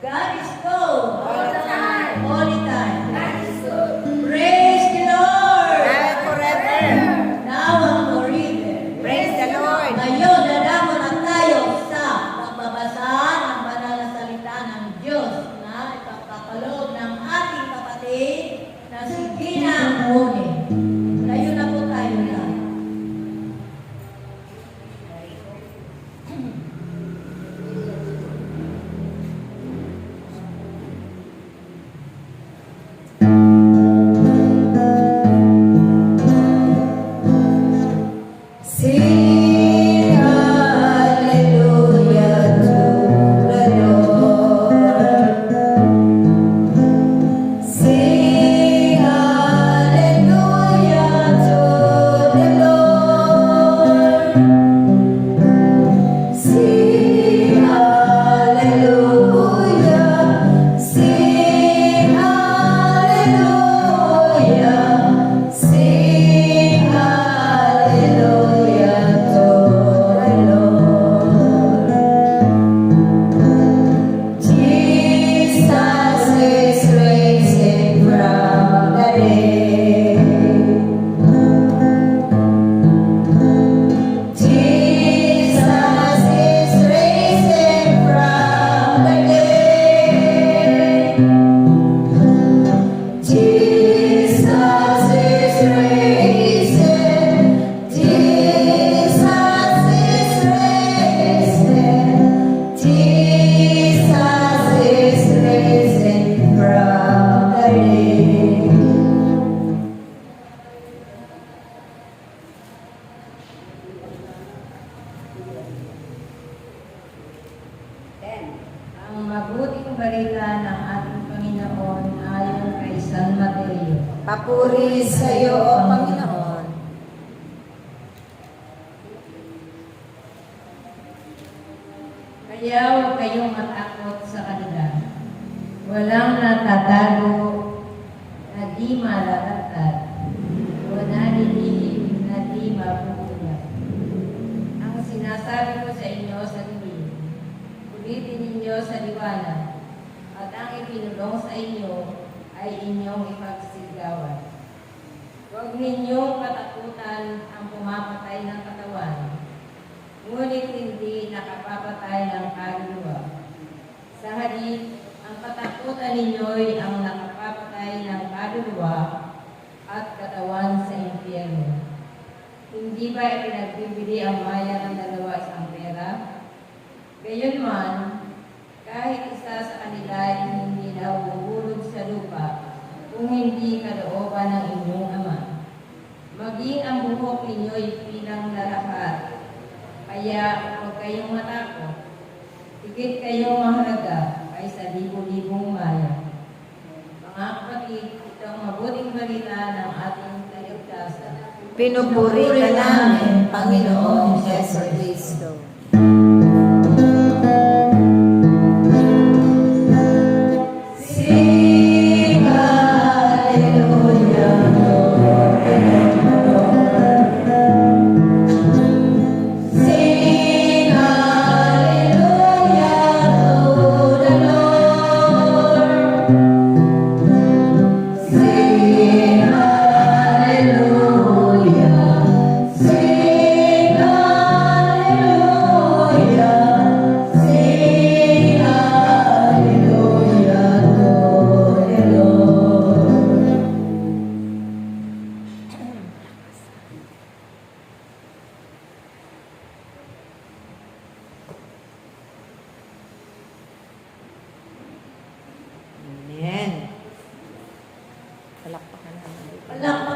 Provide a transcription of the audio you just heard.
God is good. All the time. All the time. God is good. Praise the Lord. And forever. Now and forever. Praise the Lord. Ngayon, dadamo na tayo sa pagbabasa ng banal na salita ng Diyos na ipagpapaloob ng ating kapatid na si Gina Mone. Tayo na po tayo lang. Sing hallelujah to the Lord. Sing hallelujah to the Lord. Sing hallelujah. Sing hallelujah. Sing hallelujah to the Lord. Jesus is risen from the dead. Jesus is risen from the dead. Jesus is risen. Jesus is risen. Jesus is risen from the dead. Ang mabuting balita ng ating Panginoon ayon kay San Mateo. Papuri sa iyo, O Panginoon. Kaya huwag kayong matakot sa kanila. Walang natatago na di malalatad o nanilihim na di mapupulap. Ang sinasabi ko sa inyo sa dilim, ulitin ninyo sa liwanag, at ang ipinulong sa inyo ay inyong ipagsigawan. Huwag ninyong katakutan ang pumapatay ng katawan, ngunit hindi nakapapatay ng kaluluwa. Sa halip, ang katakutan ninyo'y ang nakapapatay ng kaluluwa at katawan sa impyerno. Hindi ba ipinagbibili ang maya ng 2 pera? Gayunman, kahit isa sa kanila ay hindi nahuhulog sa lupa kung hindi kalooban ng inyong Ama. Maging ang buhok ninyo'y pilang lalahat. Kaya huwag kayong matakot. Higit kayong mahalaga kaysa libo-libong maya. Mga kapatid, ito ang mabuting balita ng ating kaligtasan. Pinupuri ka namin, Panginoong Jesu Cristo. Sing hallelujah, Lord. Sing hallelujah to the Lord. Sing hallelujah. Sing hallelujah. Sing hallelujah to the Lord. Amen. Palakpakan naman. Palakpakan